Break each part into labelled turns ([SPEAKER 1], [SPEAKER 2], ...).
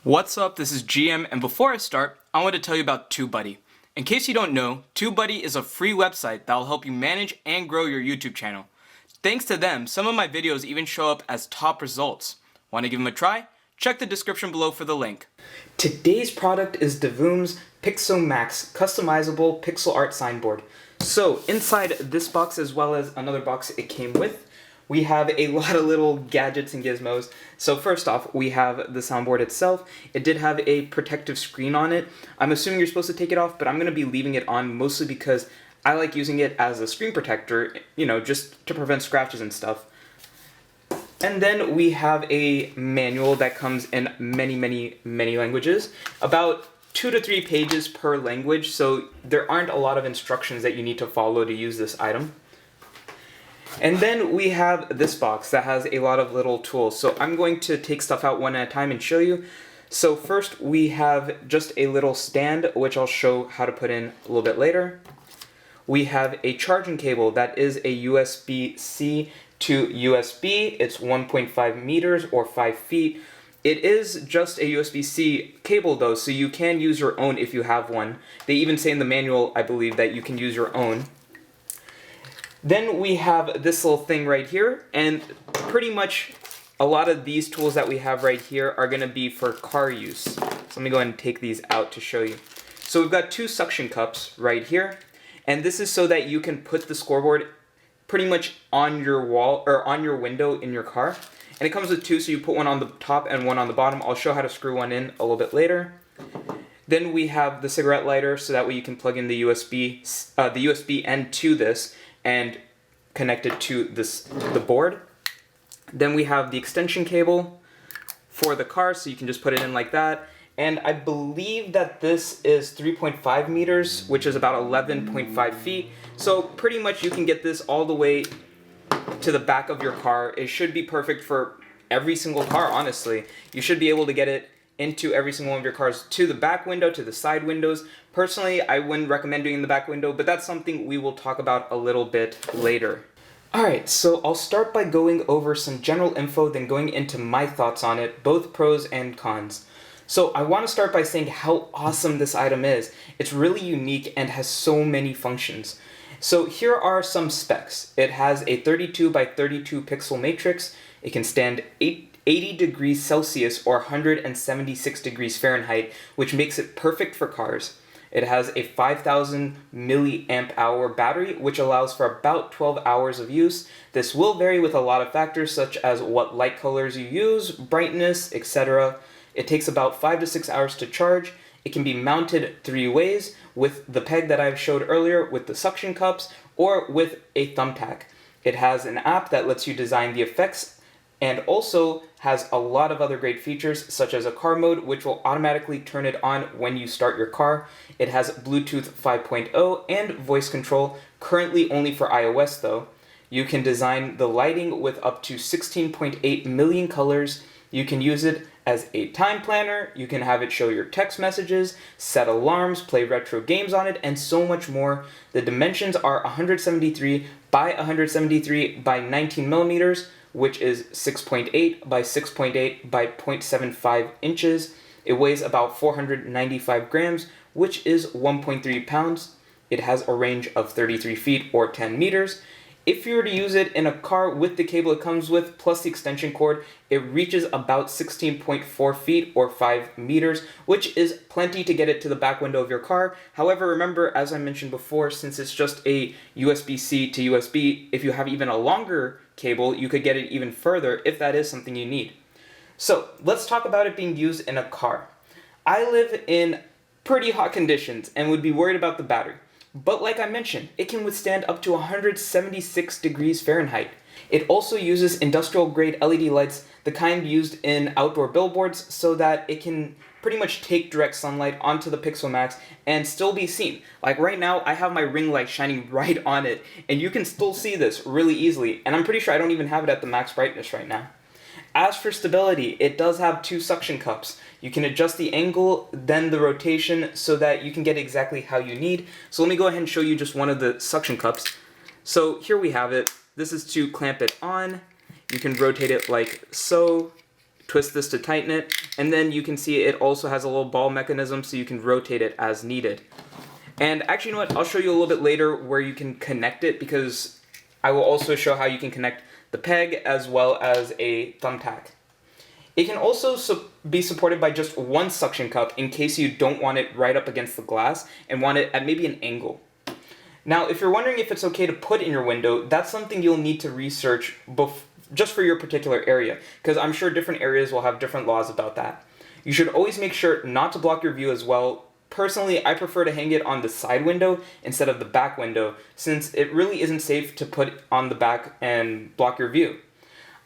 [SPEAKER 1] What's up, this is GM, and before I start, I want to tell you about TubeBuddy. In case you don't know, TubeBuddy is a free website that will help you manage and grow your YouTube channel. Thanks to them, some of my videos even show up as top results. Want to give them a try? Check the description below for the link. Today's product is Divoom's Pixoo-Max customizable pixel art signboard. So inside this box, as well as another box it came with, we have a lot of little gadgets and gizmos. So first off, we have the soundboard itself. It did have a protective screen on it. I'm assuming you're supposed to take it off, but I'm going to be leaving it on mostly because I like using it as a screen protector, you know, just to prevent scratches and stuff. And then we have a manual that comes in many languages, about 2 to 3 pages per language, so there aren't a lot of instructions that you need to follow to use this item. And then we have this box that has a lot of little tools. So I'm going to take stuff out one at a time and show you. So first we have just a little stand, which I'll show how to put in a little bit later. We have a charging cable that is a USB-C to USB. It's 1.5 meters or 5 feet. It is just a USB-C cable though, so you can use your own if you have one. They even say in the manual, I believe, that you can use your own. Then we have this little thing right here, and pretty much a lot of these tools that we have right here are going to be for car use. So let me go ahead and take these out to show you. So we've got 2 suction cups right here, and this is so that you can put the scoreboard pretty much on your wall or on your window in your car. And it comes with 2, so you put one on the top and one on the bottom. I'll show how to screw one in a little bit later. Then we have the cigarette lighter, so that way you can plug in the USB end to this and connect it to the board. Then we have the extension cable for the car, so you can just put it in like that. And I believe that this is 3.5 meters, which is about 11.5 feet. So pretty much you can get this all the way to the back of your car. It should be perfect for every single car, honestly. You should be able to get it into every single one of your cars, to the back window, to the side windows. Personally, I wouldn't recommend doing the back window, but that's something we will talk about a little bit later. Alright, so I'll start by going over some general info, then going into my thoughts on it, both pros and cons. So I want to start by saying how awesome this item is. It's really unique and has so many functions. So here are some specs. It has a 32 by 32 pixel matrix. It can stand 80 degrees Celsius or 176 degrees Fahrenheit, which makes it perfect for cars. It has a 5,000 milliamp hour battery, which allows for about 12 hours of use. This will vary with a lot of factors, such as what light colors you use, brightness, etc. It takes about 5 to 6 hours to charge. It can be mounted 3 ways, with the peg that I showed earlier, with the suction cups, or with a thumbtack. It has an app that lets you design the effects, and also has a lot of other great features, such as a car mode, which will automatically turn it on when you start your car. It has Bluetooth 5.0 and voice control, currently only for iOS though. You can design the lighting with up to 16.8 million colors. You can use it as a time planner, you can have it show your text messages, set alarms, play retro games on it, and so much more. The dimensions are 173 by 173 by 19 millimeters, which is 6.8 by 6.8 by 0.75 inches. It weighs about 495 grams, which is 1.3 pounds. It has a range of 33 feet or 10 meters. If you were to use it in a car with the cable it comes with, plus the extension cord, it reaches about 16.4 feet or 5 meters, which is plenty to get it to the back window of your car. However, remember, as I mentioned before, since it's just a USB-C to USB, if you have even a longer cable, you could get it even further if that is something you need. So let's talk about it being used in a car. I live in pretty hot conditions and would be worried about the battery. But like I mentioned, it can withstand up to 176 degrees Fahrenheit. It also uses industrial grade LED lights, the kind used in outdoor billboards, so that it can pretty much take direct sunlight onto the Pixoo-Max and still be seen. Like right now, I have my ring light shining right on it, and you can still see this really easily, and I'm pretty sure I don't even have it at the max brightness right now. As for stability, it does have 2 suction cups. You can adjust the angle, then the rotation, so that you can get exactly how you need. So let me go ahead and show you just one of the suction cups. So here we have it. This is to clamp it on. You can rotate it like so, twist this to tighten it, and then you can see it also has a little ball mechanism so you can rotate it as needed. And actually, you know what, I'll show you a little bit later where you can connect it, because I will also show how you can connect the peg as well as a thumbtack. It can also be supported by just one suction cup in case you don't want it right up against the glass and want it at maybe an angle. Now, if you're wondering if it's okay to put in your window, that's something you'll need to research just for your particular area, because I'm sure different areas will have different laws about that. You should always make sure not to block your view as well. Personally, I prefer to hang it on the side window instead of the back window, since it really isn't safe to put on the back and block your view.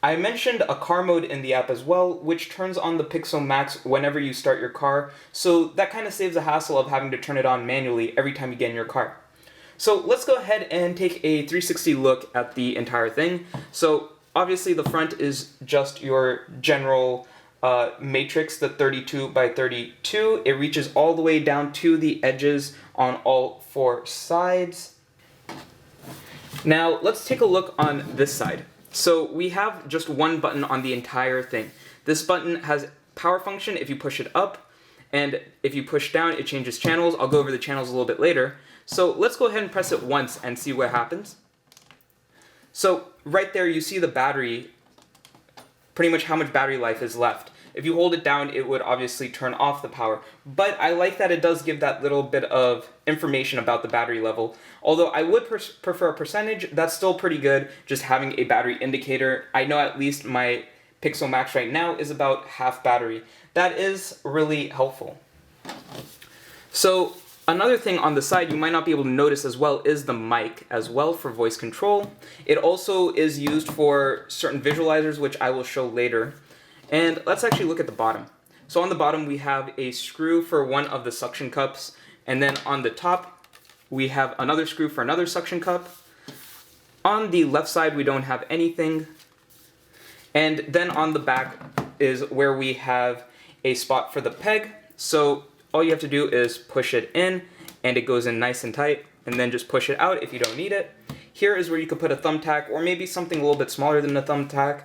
[SPEAKER 1] I mentioned a car mode in the app as well, which turns on the Pixoo-Max whenever you start your car, so that kind of saves the hassle of having to turn it on manually every time you get in your car. So let's go ahead and take a 360 look at the entire thing. So obviously the front is just your general matrix, the 32 by 32. It reaches all the way down to the edges on all four sides. Now let's take a look on this side. So we have just one button on the entire thing. This button has power function if you push it up, and if you push down it changes channels. I'll go over the channels a little bit later. So let's go ahead and press it once and see what happens. So right there you see the battery, pretty much how much battery life is left. If you hold it down, it would obviously turn off the power. But I like that it does give that little bit of information about the battery level. Although I would prefer a percentage, that's still pretty good, just having a battery indicator. I know at least my Pixoo-Max right now is about half battery. That is really helpful. So another thing on the side you might not be able to notice as well is the mic as well for voice control. It also is used for certain visualizers, which I will show later. And let's actually look at the bottom. So on the bottom we have a screw for one of the suction cups, and then on the top we have another screw for another suction cup. On the left side we don't have anything. And then on the back is where we have a spot for the peg. So all you have to do is push it in and it goes in nice and tight, and then just push it out if you don't need it. Here is where you could put a thumbtack or maybe something a little bit smaller than a thumbtack.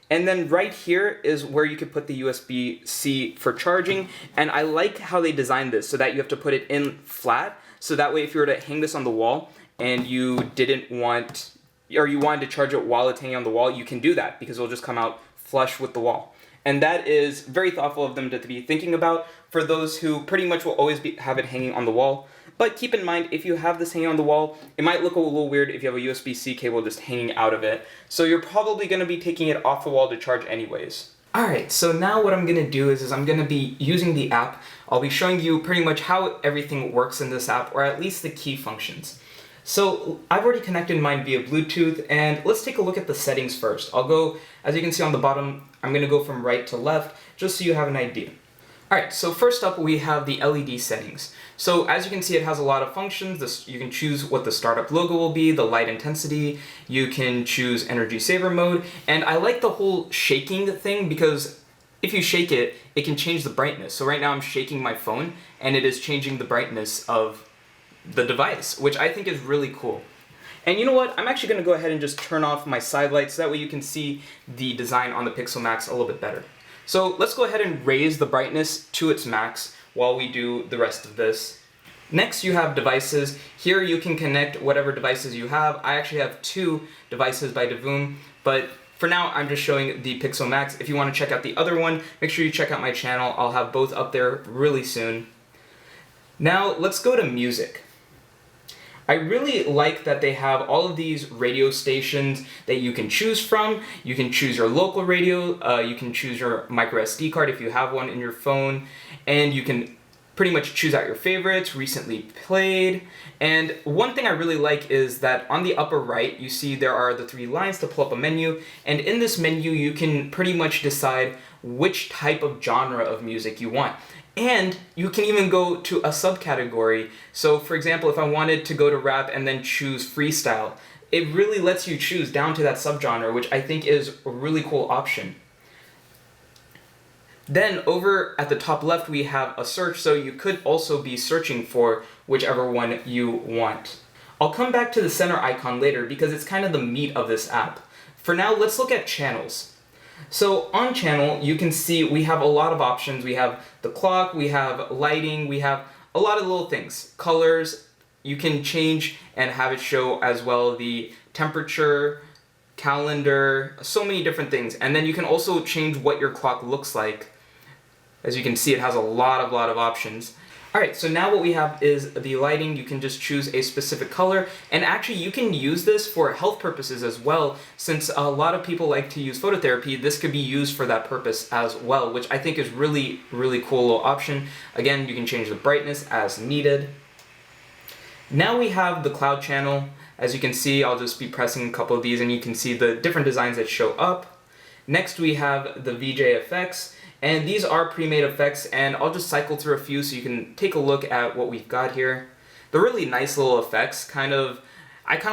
[SPEAKER 1] And then right here is where you could put the USB-C for charging, and I like how they designed this so that you have to put it in flat, so that way if you were to hang this on the wall and you didn't want, or you wanted to charge it while it's hanging on the wall, you can do that because it'll just come out flush with the wall. And that is very thoughtful of them to be thinking about for those who pretty much will always have it hanging on the wall. But keep in mind, if you have this hanging on the wall, it might look a little weird if you have a USB-C cable just hanging out of it. So you're probably going to be taking it off the wall to charge anyways. Alright, so now what I'm going to do is I'm going to be using the app. I'll be showing you pretty much how everything works in this app, or at least the key functions. So I've already connected mine via Bluetooth, and let's take a look at the settings first. I'll go, as you can see on the bottom, I'm going to go from right to left, just so you have an idea. Alright, so first up we have the LED settings. So as you can see, it has a lot of functions. You can choose what the startup logo will be, the light intensity, you can choose energy saver mode, and I like the whole shaking thing because if you shake it, it can change the brightness. So right now I'm shaking my phone and it is changing the brightness of the device, which I think is really cool. And you know what, I'm actually going to go ahead and just turn off my side lights so that way you can see the design on the Pixoo-Max a little bit better. So let's go ahead and raise the brightness to its max while we do the rest of this. Next you have devices. Here you can connect whatever devices you have. I actually have 2 devices by Divoom, but for now I'm just showing the Pixoo-Max. If you want to check out the other one, make sure you check out my channel. I'll have both up there really soon. Now let's go to music. I really like that they have all of these radio stations that you can choose from. You can choose your local radio, you can choose your micro SD card if you have one in your phone, and you can pretty much choose out your favorites, recently played. And one thing I really like is that on the upper right, you see there are the 3 lines to pull up a menu, and in this menu you can pretty much decide which type of genre of music you want. And you can even go to a subcategory. So for example, if I wanted to go to rap and then choose freestyle, it really lets you choose down to that subgenre, which I think is a really cool option. Then over at the top left we have a search, so you could also be searching for whichever one you want. I'll come back to the center icon later because it's kind of the meat of this app. For now, let's look at channels. So on channel, you can see we have a lot of options. We have the clock, we have lighting, we have a lot of little things. Colors, you can change and have it show as well the temperature, calendar, so many different things. And then you can also change what your clock looks like. As you can see, it has a lot of options. Alright, so now what we have is the lighting. You can just choose a specific color, and actually you can use this for health purposes as well. Since a lot of people like to use phototherapy, this could be used for that purpose as well, which I think is really cool little option. Again, you can change the brightness as needed. Now we have the cloud channel. As you can see, I'll just be pressing a couple of these and you can see the different designs that show up. Next we have the VJ effects. And these are pre-made effects, and I'll just cycle through a few so you can take a look at what we've got here. They're really nice little effects, I kind of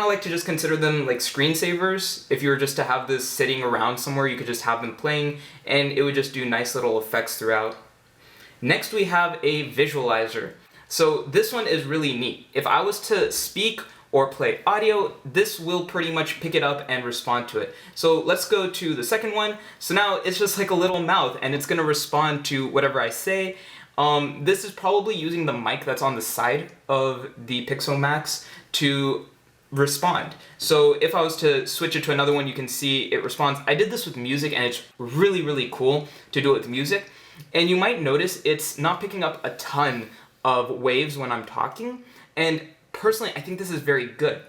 [SPEAKER 1] like to just consider them like screensavers. If you were just to have this sitting around somewhere, you could just have them playing, and it would just do nice little effects throughout. Next we have a visualizer. So this one is really neat. If I was to speak or play audio, this will pretty much pick it up and respond to it. So let's go to the second one. So now it's just like a little mouth and it's gonna respond to whatever I say. This is probably using the mic that's on the side of the Pixoo-Max to respond. So if I was to switch it to another one, you can see it responds. I did this with music and it's really cool to do it with music. And you might notice it's not picking up a ton of waves when I'm talking. And personally, I think this is very good.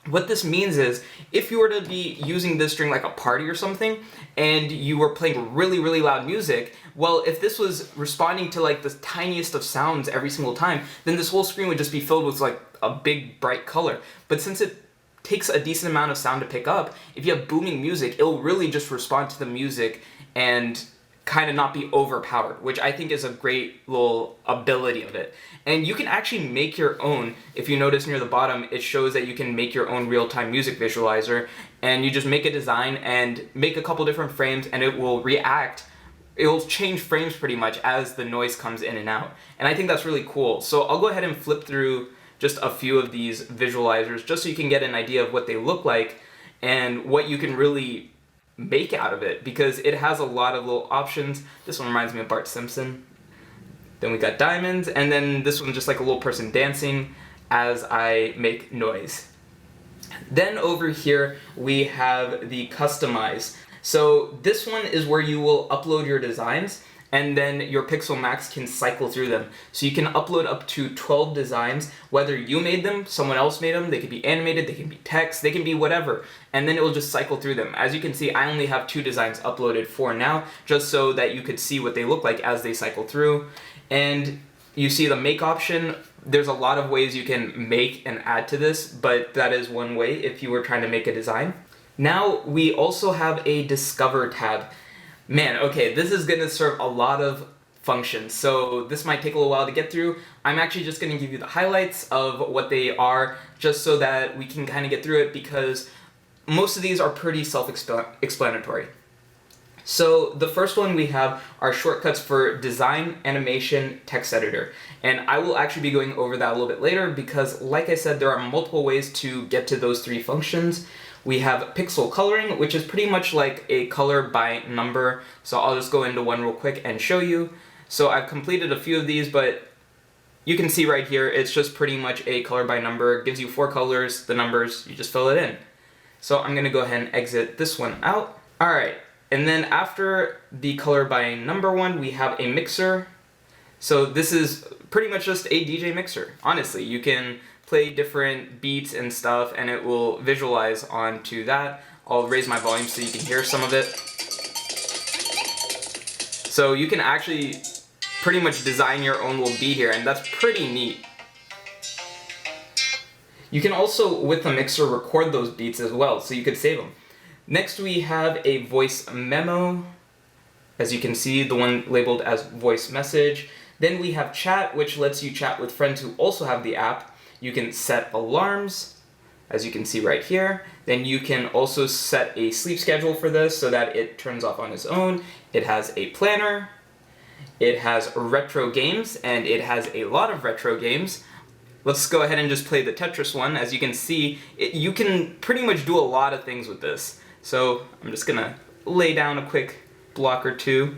[SPEAKER 1] What this means is, if you were to be using this during like a party or something, and you were playing really loud music, well, if this was responding to like the tiniest of sounds every single time, then this whole screen would just be filled with like a big bright color. But since it takes a decent amount of sound to pick up, if you have booming music, it'll really just respond to the music and kind of not be overpowered, which I think is a great little ability of it. And you can actually make your own. If you notice near the bottom, it shows that you can make your own real-time music visualizer, and you just make a design and make a couple different frames and it will react. It will change frames pretty much as the noise comes in and out. And I think that's really cool. So I'll go ahead and flip through just a few of these visualizers just so you can get an idea of what they look like and what you can really make out of it, because it has a lot of little options. This one reminds me of Bart Simpson. Then we got diamonds, and then this one's just like a little person dancing as I make noise. Then over here we have the customize. So this one is where you will upload your designs, and then your Pixoo-Max can cycle through them. So you can upload up to 12 designs, whether you made them, someone else made them, they can be animated, they can be text, they can be whatever, and then it will just cycle through them. As you can see, I only have 2 designs uploaded for now, just so that you could see what they look like as they cycle through. And you see the make option. There's a lot of ways you can make and add to this, but that is one way if you were trying to make a design. Now we also have a Discover tab. Man, okay, this is gonna serve a lot of functions, so this might take a little while to get through. I'm actually just gonna give you the highlights of what they are, just so that we can kind of get through it, because most of these are pretty self-explanatory. So the first one we have are shortcuts for design, animation, text editor. And I will actually be going over that a little bit later because, like I said, there are multiple ways to get to those 3 functions. We have pixel coloring, which is pretty much like a color by number. So I'll just go into one real quick and show you. So I've completed a few of these, but you can see right here, it's just pretty much a color by number. It gives you 4 colors, the numbers, you just fill it in. So I'm gonna go ahead and exit this one out. All right. And then after the color by number one, we have a mixer. So this is pretty much just a DJ mixer. Honestly, you can play different beats and stuff and it will visualize onto that. I'll raise my volume so you can hear some of it. So you can actually pretty much design your own little beat here, and that's pretty neat. You can also, with the mixer, record those beats as well, so you could save them. Next we have a voice memo, as you can see, the one labeled as voice message. Then we have chat, which lets you chat with friends who also have the app. You can set alarms, as you can see right here. Then you can also set a sleep schedule for this so that it turns off on its own. It has a planner. It has retro games, and it has a lot of retro games. Let's go ahead and just play the Tetris one. As you can see, you can pretty much do a lot of things with this. So I'm just gonna lay down a quick block or two.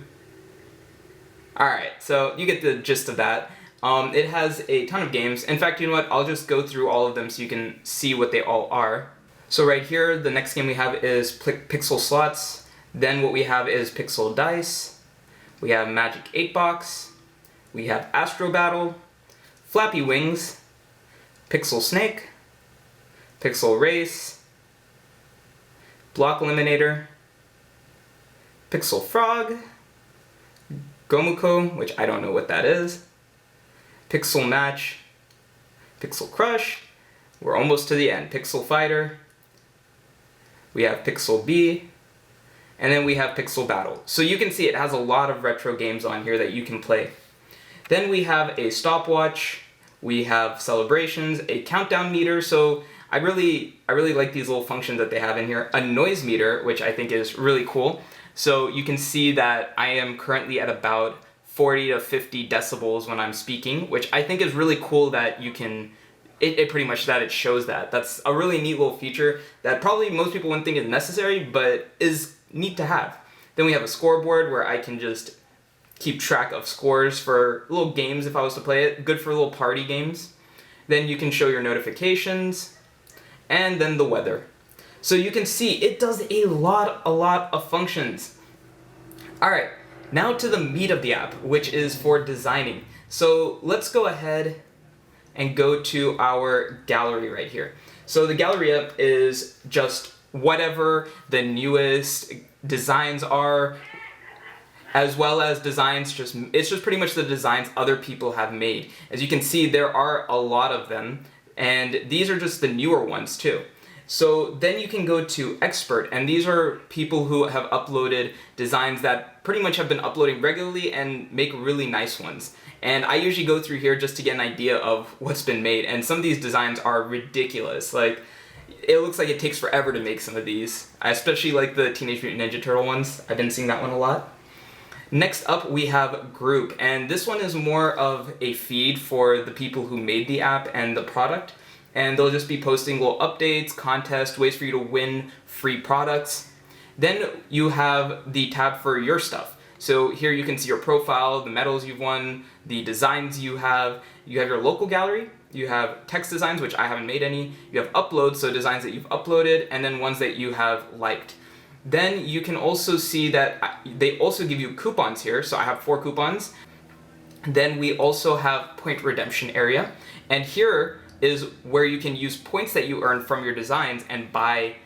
[SPEAKER 1] Alright, so you get the gist of that. It has a ton of games. In fact, you know what? I'll just go through all of them so you can see what they all are. So right here, the next game we have is Pixel Slots. Then what we have is Pixel Dice. We have Magic 8 Box. We have Astro Battle, Flappy Wings, Pixel Snake, Pixel Race, Block Eliminator, Pixel Frog, Gomuko, which I don't know what that is, Pixel Match, Pixel Crush, we're almost to the end, Pixel Fighter, we have Pixel B, and then we have Pixel Battle. So you can see it has a lot of retro games on here that you can play. Then we have a stopwatch, we have celebrations, a countdown meter, so I really like these little functions that they have in here. A noise meter, which I think is really cool. So you can see that I am currently at about 40 to 50 decibels when I'm speaking, which I think is really cool that you can, it pretty much that it shows that. That's a really neat little feature that probably most people wouldn't think is necessary, but is neat to have. Then we have a scoreboard where I can just keep track of scores for little games if I was to play it. Good for little party games. Then you can show your notifications, and then the weather. So you can see it does a lot of functions. Alright, now to the meat of the app, which is for designing. So let's go ahead and go to our gallery right here. So the gallery app is just whatever the newest designs are, as well as designs, it's just pretty much the designs other people have made. As you can see, there are a lot of them, and these are just the newer ones too. So then you can go to expert, and these are people who have uploaded designs that pretty much have been uploading regularly and make really nice ones. And I usually go through here just to get an idea of what's been made, and some of these designs are ridiculous. Like, it looks like it takes forever to make some of these. I especially like the Teenage Mutant Ninja Turtle ones. I've been seeing that one a lot. Next up, we have Group, and this one is more of a feed for the people who made the app and the product, and they'll just be posting little updates, contests, ways for you to win free products. Then you have the tab for your stuff. So here you can see your profile, the medals you've won, the designs you have your local gallery, you have text designs, which I haven't made any, you have uploads, so designs that you've uploaded, and then ones that you have liked. Then you can also see that they also give you coupons here, so I have 4 coupons. Then we also have point redemption area, and here is where you can use points that you earn from your designs and buy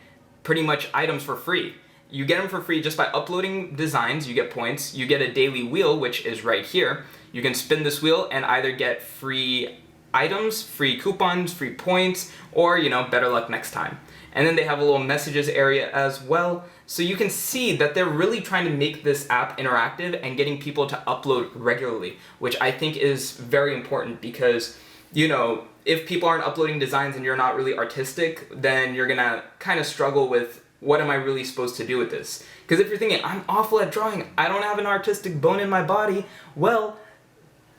[SPEAKER 1] pretty much items for free. You get them for free just by uploading designs, you get points, you get a daily wheel, which is right here. You can spin this wheel and either get free items, free coupons, free points, or, you know, better luck next time. And then they have a little messages area as well. So you can see that they're really trying to make this app interactive and getting people to upload regularly, which I think is very important because, you know, if people aren't uploading designs and you're not really artistic, then you're gonna kind of struggle with what am I really supposed to do with this? Because if you're thinking, I'm awful at drawing, I don't have an artistic bone in my body, well,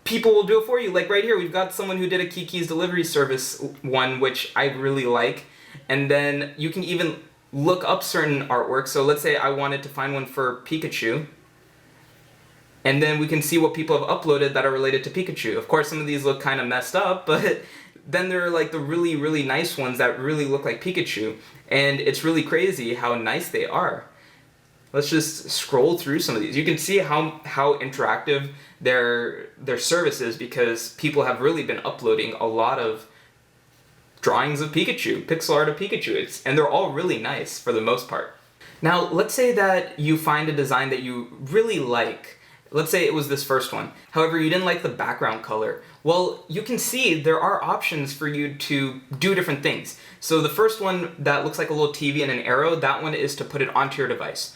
[SPEAKER 1] people will do it for you. Like right here, we've got someone who did a Kiki's Delivery Service one, which I really like. And then you can even look up certain artwork. So let's say I wanted to find one for Pikachu. And then we can see what people have uploaded that are related to Pikachu. Of course, some of these look kind of messed up, but then there are like the really nice ones that really look like Pikachu. And it's really crazy how nice they are. Let's just scroll through some of these. You can see how interactive their service is because people have really been uploading a lot of drawings of Pikachu, pixel art of Pikachu, and they're all really nice for the most part. Now, let's say that you find a design that you really like. Let's say it was this first one. However, you didn't like the background color. Well, you can see there are options for you to do different things. So the first one that looks like a little TV and an arrow, that one is to put it onto your device.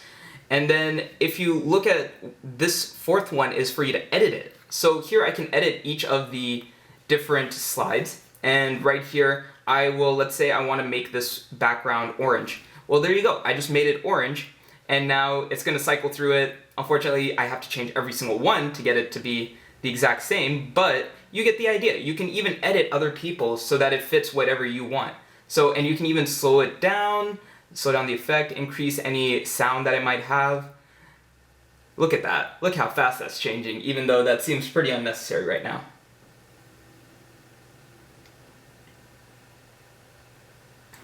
[SPEAKER 1] And then if you look at this fourth one is for you to edit it. So here I can edit each of the different slides. And right here, I will, let's say I want to make this background orange. Well, there you go. I just made it orange. And now it's going to cycle through it. Unfortunately, I have to change every single one to get it to be the exact same, but you get the idea. You can even edit other people's so that it fits whatever you want. So, and you can even slow it down, slow down the effect, increase any sound that it might have. Look at that. Look how fast that's changing, even though that seems pretty unnecessary right now.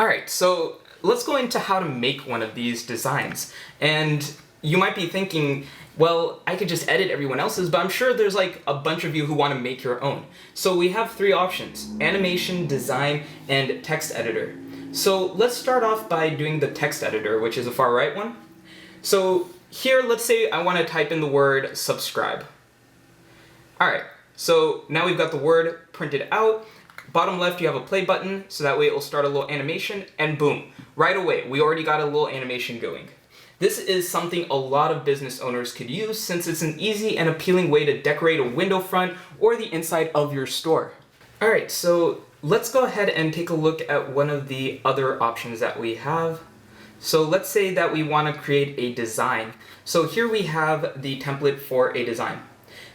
[SPEAKER 1] Alright, so let's go into how to make one of these designs. And you might be thinking, well, I could just edit everyone else's, but I'm sure there's like a bunch of you who want to make your own. So we have three options: animation, design, and text editor. So let's start off by doing the text editor, which is the far right one. So here, let's say I want to type in the word subscribe. Alright, so now we've got the word printed out. Bottom left, you have a play button, so that way it will start a little animation, and boom, right away, we already got a little animation going. This is something a lot of business owners could use, since it's an easy and appealing way to decorate a window front or the inside of your store. Alright, so let's go ahead and take a look at one of the other options that we have. So let's say that we want to create a design. So here we have the template for a design.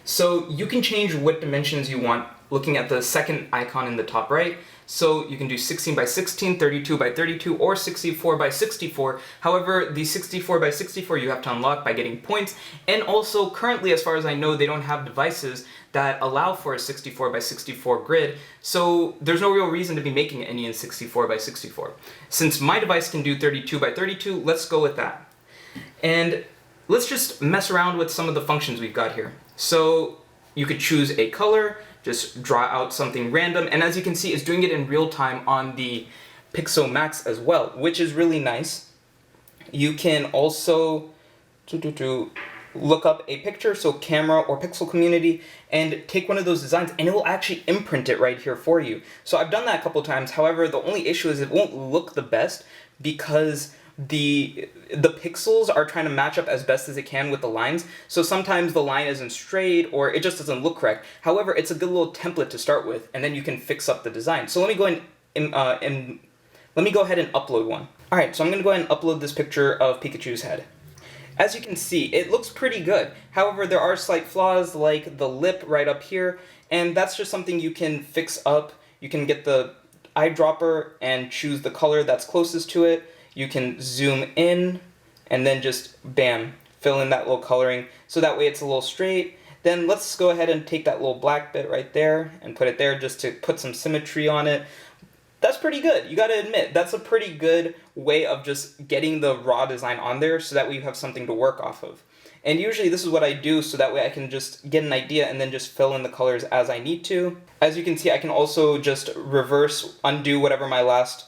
[SPEAKER 1] So you can change what dimensions you want looking at the second icon in the top right. So you can do 16 by 16, 32 by 32, or 64 by 64. However, the 64 by 64 you have to unlock by getting points. And also, currently, as far as I know, they don't have devices that allow for a 64 by 64 grid. So there's no real reason to be making any in 64 by 64. Since my device can do 32 by 32, let's go with that. And let's just mess around with some of the functions we've got here. So you could choose a color, just draw out something random, and as you can see, it's doing it in real time on the Pixoo-Max as well, which is really nice. You can also look up a picture, so camera or pixel community, and take one of those designs, and it will actually imprint it right here for you. So I've done that a couple times. However, the only issue is it won't look the best because the pixels are trying to match up as best as it can with the lines, so sometimes the line isn't straight or it just doesn't look correct. However, it's a good little template to start with, and then you can fix up the design. So let me go ahead and upload one. Alright, so I'm going to go ahead and upload this picture of Pikachu's head. As you can see, it looks pretty good. However, there are slight flaws like the lip right up here, and that's just something you can fix up. You can get the eyedropper and choose the color that's closest to it. You can zoom in and then just, bam, fill in that little coloring so that way it's a little straight. Then let's go ahead and take that little black bit right there and put it there just to put some symmetry on it. That's pretty good. You gotta admit, that's a pretty good way of just getting the raw design on there so that way you have something to work off of. And usually this is what I do so that way I can just get an idea and then just fill in the colors as I need to. As you can see, I can also just undo whatever my last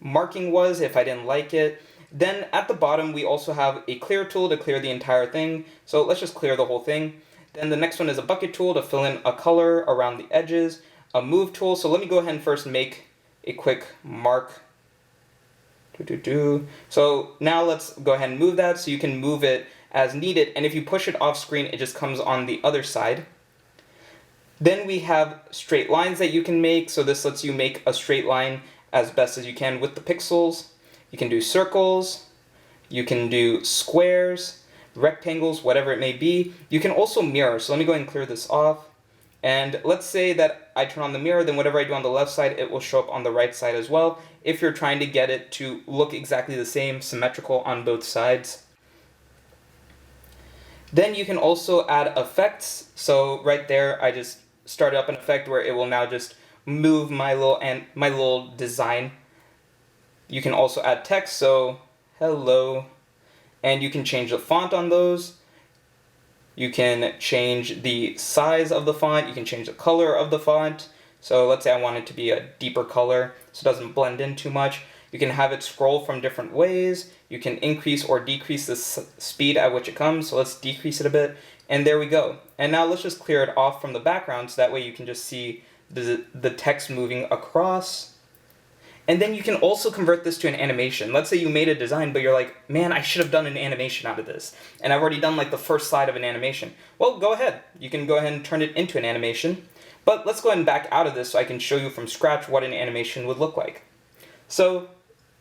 [SPEAKER 1] marking was if I didn't like it. Then at the bottom we also have a clear tool to clear the entire thing, so let's just clear the whole thing. Then the next one is a bucket tool to fill in a color around the edges, a move tool, so let me go ahead and first make a quick mark. So now let's go ahead and move that so you can move it as needed, and if you push it off screen it just comes on the other side. Then we have straight lines that you can make, so this lets you make a straight line as best as you can with the pixels. You can do circles, you can do squares, rectangles, whatever it may be. You can also mirror, so let me go ahead and clear this off. And let's say that I turn on the mirror, then whatever I do on the left side, it will show up on the right side as well, if you're trying to get it to look exactly the same, symmetrical on both sides. Then you can also add effects, so right there I just started up an effect where it will now just move my little design. You can also add text, so hello, and you can change the font on those. You can change the size of the font, you can change the color of the font. So let's say I want it to be a deeper color so it doesn't blend in too much. You can have it scroll from different ways. You can increase or decrease the speed at which it comes, so let's decrease it a bit. And there we go. And now let's just clear it off from the background so that way you can just see the text moving across. And then you can also convert this to an animation. Let's say you made a design, but you're like, man, I should have done an animation out of this. And I've already done like the first slide of an animation. Well, go ahead. You can go ahead and turn it into an animation. But let's go ahead and back out of this so I can show you from scratch what an animation would look like. So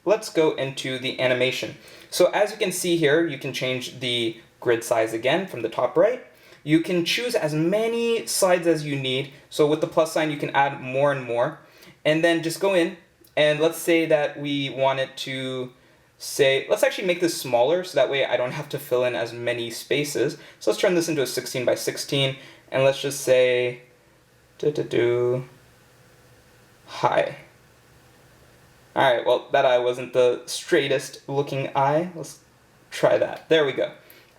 [SPEAKER 1] let's go into the animation. So as you can see here, you can change the grid size again from the top right. you can choose as many slides as you need. So with the plus sign, you can add more and more. And then just go in, and let's say that we wanted to say, let's actually make this smaller so that way I don't have to fill in as many spaces. So let's turn this into a 16 by 16, and let's just say, hi. Alright, well, that eye wasn't the straightest looking eye. Let's try that. There we go.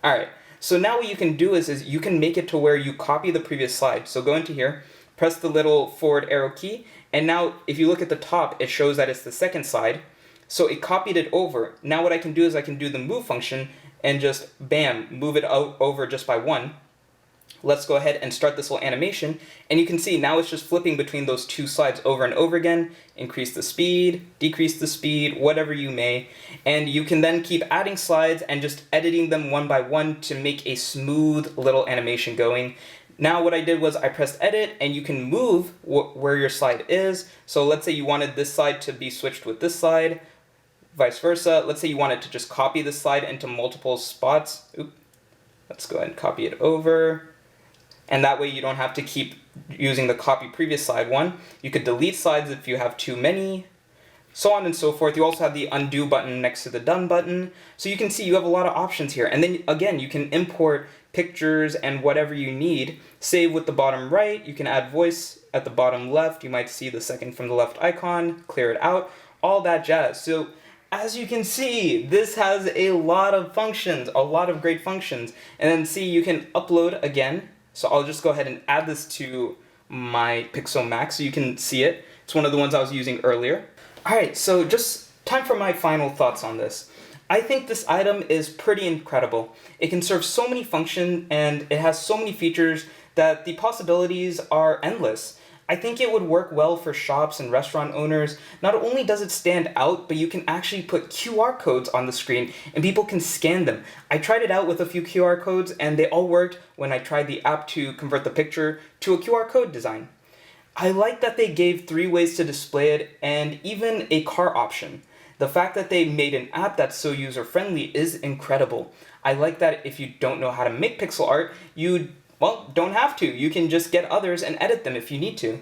[SPEAKER 1] Alright, so now what you can do is you can make it to where you copy the previous slide. So go into here, press the little forward arrow key, and now if you look at the top, it shows that it's the second slide. So it copied it over. Now what I can do is I can do the move function and just, bam, move it over just by one. Let's go ahead and start this little animation, and you can see now it's just flipping between those two slides over and over again. Increase the speed, decrease the speed, whatever you may, and you can then keep adding slides and just editing them one by one to make a smooth little animation going. Now what I did was I pressed edit, and you can move where your slide is. So let's say you wanted this slide to be switched with this slide, vice versa. Let's say you wanted to just copy this slide into multiple spots. Oop. Let's go ahead and copy it over. And that way you don't have to keep using the copy previous slide one. You could delete slides if you have too many, so on and so forth. You also have the undo button next to the done button. So you can see you have a lot of options here. And then again, you can import pictures and whatever you need. Save with the bottom right. You can add voice at the bottom left. You might see the second from the left icon, clear it out, all that jazz. So as you can see, this has a lot of functions, a lot of great functions. And then see, you can upload again. So I'll just go ahead and add this to my Pixoo-Max so you can see it. It's one of the ones I was using earlier. Alright, so just time for my final thoughts on this. I think this item is pretty incredible. It can serve so many functions, and it has so many features that the possibilities are endless. I think it would work well for shops and restaurant owners. Not only does it stand out, but you can actually put QR codes on the screen and people can scan them. I tried it out with a few QR codes and they all worked when I tried the app to convert the picture to a QR code design. I like that they gave 3 ways to display it and even a car option. The fact that they made an app that's so user-friendly is incredible. I like that if you don't know how to make pixel art, you don't have to. You can just get others and edit them if you need to.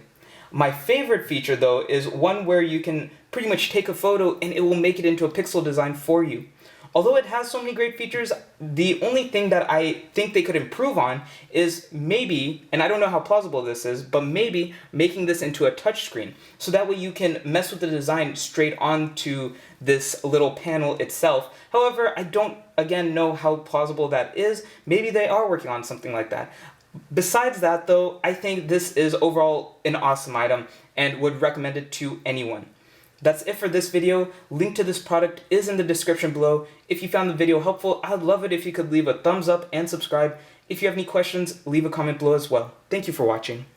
[SPEAKER 1] My favorite feature, though, is one where you can pretty much take a photo and it will make it into a pixel design for you. Although it has so many great features, the only thing that I think they could improve on is maybe, and I don't know how plausible this is, but maybe making this into a touchscreen. So that way you can mess with the design straight onto this little panel itself. However, I don't, again, know how plausible that is. Maybe they are working on something like that. Besides that, though, I think this is overall an awesome item and would recommend it to anyone. That's it for this video. Link to this product is in the description below. If you found the video helpful, I'd love it if you could leave a thumbs up and subscribe. If you have any questions, leave a comment below as well. Thank you for watching.